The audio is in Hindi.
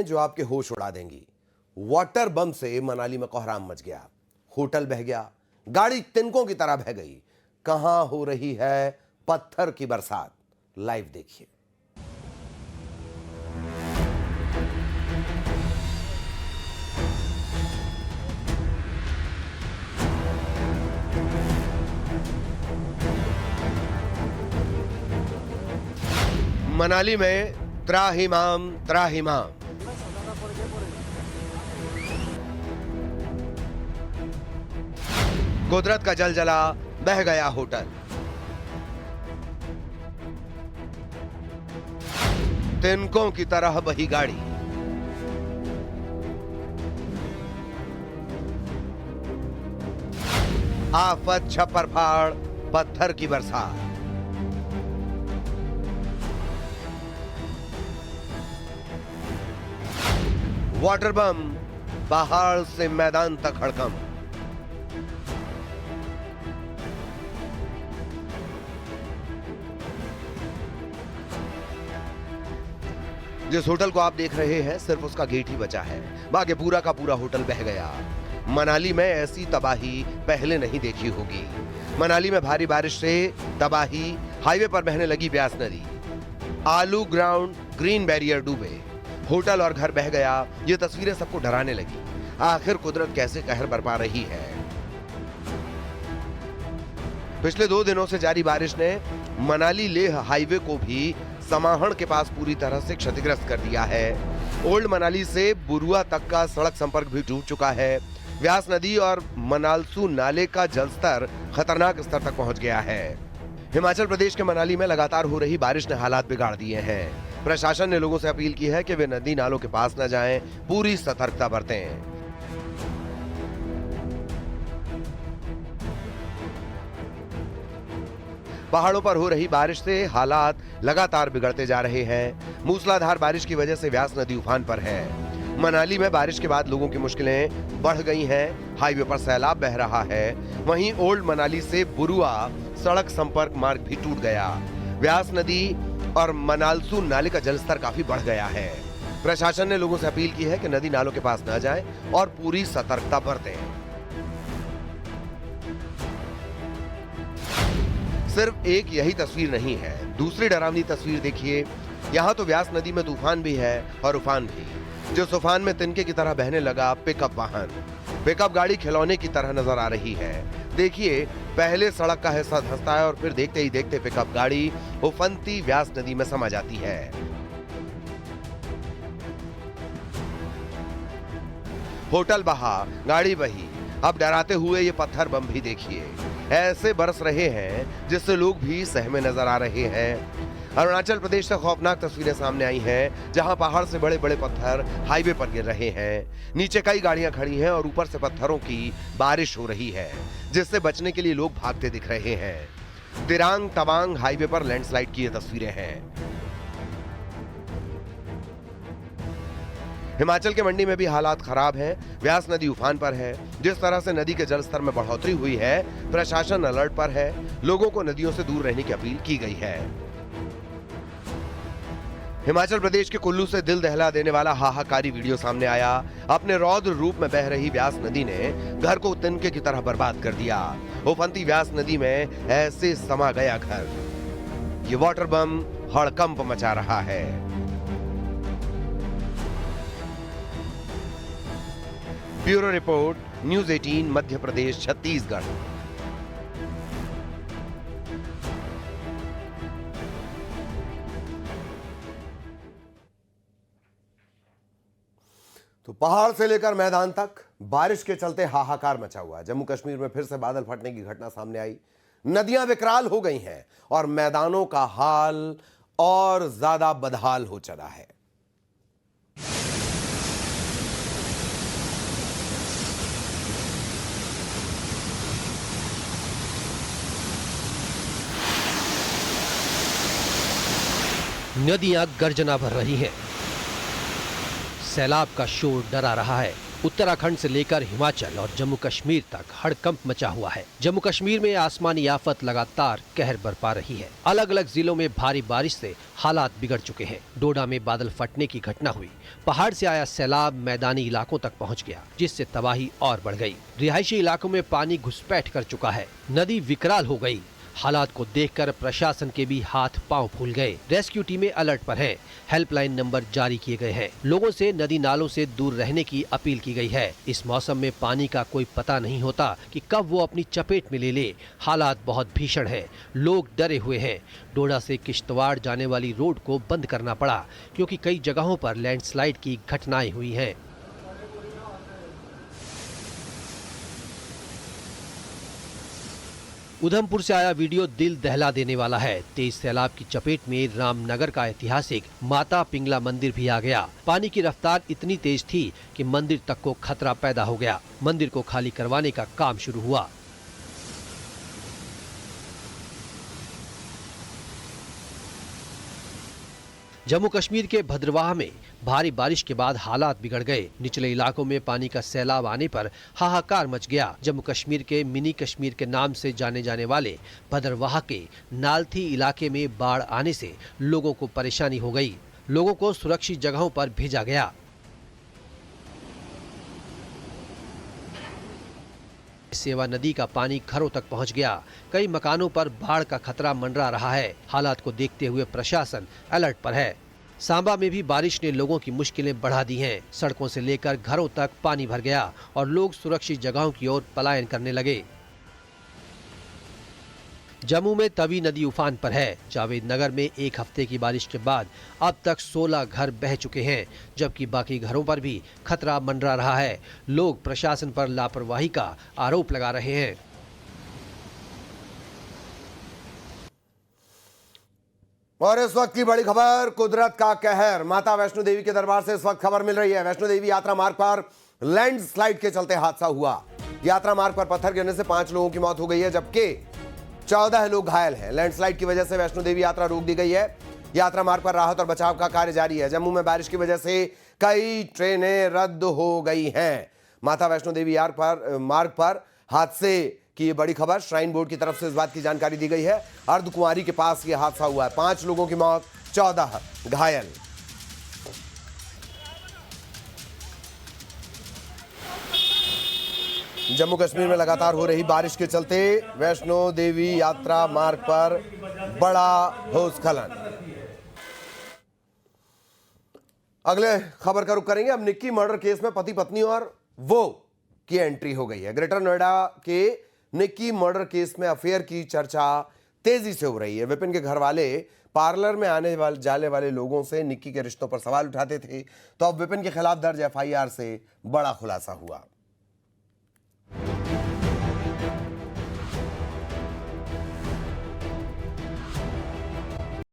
जो आपके होश उड़ा देंगी। वाटर बम से मनाली में कोहराम मच गया, होटल बह गया, गाड़ी तिनकों की तरह बह गई। कहां हो रही है पत्थर की बरसात, लाइव देखिए। मनाली में त्राहिमाम त्राहिमाम। कुदरत का जलजला, बह गया होटल। तिनकों की तरह बही गाड़ी। आफत, छप्पर फाड़, पत्थर की बरसात। वाटर बम, पहाड़ से मैदान तक हड़कंप। जिस होटल को आप देख रहे हैं सिर्फ उसका गेट ही बचा है, बाकी पूरा का पूरा होटल बह गया। मनाली में ऐसी तबाही पहले नहीं देखी होगी। मनाली में भारी बारिश से तबाही, हाईवे पर बहने लगी ब्यास नदी। आलू ग्राउंड, ग्रीन बैरियर डूबे, होटल और घर बह गया। ये तस्वीरें सबको डराने लगी। आखिर कुदरत कैसे कहर बरपा रही है। पिछले 2 दिनों से जारी बारिश ने मनाली लेह हाईवे को भी समाहण के पास पूरी तरह से क्षतिग्रस्त कर दिया है। ओल्ड मनाली से बुरुआ तक का सड़क संपर्क भी टूट चुका है। व्यास नदी और मनालसू नाले का जलस्तर खतरनाक स्तर तक पहुंच गया है। हिमाचल प्रदेश के मनाली में लगातार हो रही बारिश ने हालात बिगाड़ दिए हैं। प्रशासन ने लोगों से अपील की है कि वे नदी नालों के पास न जाएं, पूरी सतर्कता बरतें। पहाड़ों पर हो रही बारिश से हालात लगातार बिगड़ते जा रहे हैं। मूसलाधार बारिश की वजह से व्यास नदी उफान पर है। मनाली में बारिश के बाद लोगों की मुश्किलें बढ़ गई हैं। हाईवे पर सैलाब बह रहा है। वहीं ओल्ड मनाली से बुरुआ सड़क संपर्क मार्ग भी टूट गया। व्यास नदी और मनालसू नाले का जलस्तर काफी बढ़ गया है। प्रशासन ने लोगों से अपील की है कि नदी नालों के पास न जाएं और पूरी सतर्कता बरतें। सिर्फ एक यही तस्वीर नहीं है, दूसरी डरावनी तस्वीर देखिए। यहाँ तो व्यास नदी में तूफान भी है और उफान भी। जिस तूफान में तिनके की तरह बहने लगा पिकअप वाहन। पिकअप गाड़ी खिलौने की तरह नजर आ रही है। देखिए, पहले सड़क का हिस्सा धंसता है और फिर देखते ही देखते पिकअप गाड़ी उफनती व्यास नदी में समा जाती है। होटल बहा, गाड़ी बही। अब डराते हुए ये पत्थर बम भी देखिए, ऐसे बरस रहे हैं जिससे लोग भी सहमे नजर आ रहे हैं। अरुणाचल प्रदेश से खौफनाक तस्वीरें सामने आई हैं, जहां पहाड़ से बड़े बड़े पत्थर हाईवे पर गिर रहे हैं। नीचे कई गाड़ियां खड़ी हैं और ऊपर से पत्थरों की बारिश हो रही है, जिससे बचने के लिए लोग भागते दिख रहे हैं। दिरांग तवांग हाईवे पर लैंडस्लाइड की ये तस्वीरें हैं। हिमाचल के मंडी में भी हालात खराब हैं। व्यास नदी उफान पर है। जिस तरह से नदी के जलस्तर में बढ़ोतरी हुई है, प्रशासन अलर्ट पर है। लोगों को नदियों से दूर रहने की अपील की गई है। हिमाचल प्रदेश के कुल्लू से दिल दहला देने वाला हाहाकारी वीडियो सामने आया। अपने रौद्र रूप में बह रही व्यास नदी ने घर को तिनके की तरह बर्बाद कर दिया। उफनती व्यास नदी में ऐसे समा गया घर। ये वाटर बम हड़कंप मचा रहा है। Bureau report, news 18 Madhya Pradesh Chhattisgarh. तो पहाड़ से लेकर मैदान तक बारिश के चलते हाहाकार मचा हुआ है। जम्मू कश्मीर में फिर से बादल फटने की घटना सामने आई। नदियां विकराल हो गई हैं और मैदानों का हाल और ज्यादा बदहाल हो चला है। नदियां गर्जना भर रही हैं। सैलाब का शोर डरा रहा है। उत्तराखंड से लेकर हिमाचल और जम्मू कश्मीर तक हड़कंप मचा हुआ है। जम्मू कश्मीर में आसमानी आफत लगातार कहर बरपा रही है। अलग अलग जिलों में भारी बारिश से हालात बिगड़ चुके हैं। डोडा में बादल फटने की घटना हुई। पहाड़ से आया सैलाब मैदानी इलाकों तक पहुंच गया, जिससे तबाही और बढ़ गई। रिहायशी इलाकों में पानी घुसपैठ कर चुका है। नदी विकराल हो गई। हालात को देखकर प्रशासन के भी हाथ पांव फूल गए। रेस्क्यू टीमें अलर्ट पर हैं। हेल्पलाइन नंबर जारी किए गए हैं। लोगों से नदी नालों से दूर रहने की अपील की गई है। इस मौसम में पानी का कोई पता नहीं होता कि कब वो अपनी चपेट में ले ले। हालात बहुत भीषण है। लोग डरे हुए हैं। डोडा से किश्तवाड़ जाने वाली रोड को बंद करना पड़ा, क्योंकि कई जगहों पर लैंडस्लाइड की घटनाएं हुई हैं। उधमपुर से आया वीडियो दिल दहला देने वाला है। तेज सैलाब की चपेट में रामनगर का ऐतिहासिक माता पिंगला मंदिर भी आ गया। पानी की रफ्तार इतनी तेज थी कि मंदिर तक को खतरा पैदा हो गया। मंदिर को खाली करवाने का काम शुरू हुआ। जम्मू कश्मीर के भद्रवाह में भारी बारिश के बाद हालात बिगड़ गए। निचले इलाकों में पानी का सैलाब आने पर हाहाकार मच गया। जम्मू कश्मीर के मिनी कश्मीर के नाम से जाने जाने वाले भद्रवाह के नालथी इलाके में बाढ़ आने से लोगों को परेशानी हो गई। लोगों को सुरक्षित जगहों पर भेजा गया। सेवा नदी का पानी घरों तक पहुंच गया। कई मकानों पर बाढ़ का खतरा मंडरा रहा है। हालात को देखते हुए प्रशासन अलर्ट पर है। सांबा में भी बारिश ने लोगों की मुश्किलें बढ़ा दी हैं। सड़कों से लेकर घरों तक पानी भर गया और लोग सुरक्षित जगहों की ओर पलायन करने लगे। जम्मू में तवी नदी उफान पर है। जावेद नगर में एक हफ्ते की बारिश के बाद अब तक 16 घर बह चुके हैं, जबकि बाकी घरों पर भी खतरा मंडरा रहा है। लोग प्रशासन पर लापरवाही का आरोप लगा रहे हैं। और इस वक्त की बड़ी खबर, कुदरत का कहर। माता वैष्णो देवी के दरबार से इस वक्त खबर मिल रही है। वैष्णो देवी यात्रा मार्ग पर लैंडस्लाइड के चलते हादसा हुआ। यात्रा मार्ग पर पत्थर गिरने से 5 लोगों की मौत हो गई है, जबकि 14 लोग घायल हैं। लैंडस्लाइड की वजह से वैष्णो देवी यात्रा रोक दी गई है। यात्रा मार्ग पर राहत और बचाव का कार्य जारी है। जम्मू में बारिश की वजह से कई ट्रेनें रद्द हो गई हैं। माता वैष्णो देवी मार्ग पर हादसे की ये बड़ी खबर। श्राइन बोर्ड की तरफ से इस बात की जानकारी दी गई है। अर्धकुंवारी के पास ये हादसा हुआ है। 5 लोगों की मौत, 14 घायल। जम्मू कश्मीर में लगातार हो रही बारिश के चलते वैष्णो देवी यात्रा मार्ग पर बड़ा भूस्खलन। अगले खबर का रुख करेंगे। अब निक्की मर्डर केस में पति पत्नी और वो की एंट्री हो गई है। ग्रेटर नोएडा के निक्की मर्डर केस में अफेयर की चर्चा तेजी से हो रही है। विपिन के घर वाले पार्लर में जाने वाले लोगों से निक्की के रिश्तों पर सवाल उठाते थे, तो अब विपिन के खिलाफ दर्ज एफआईआर से बड़ा खुलासा हुआ।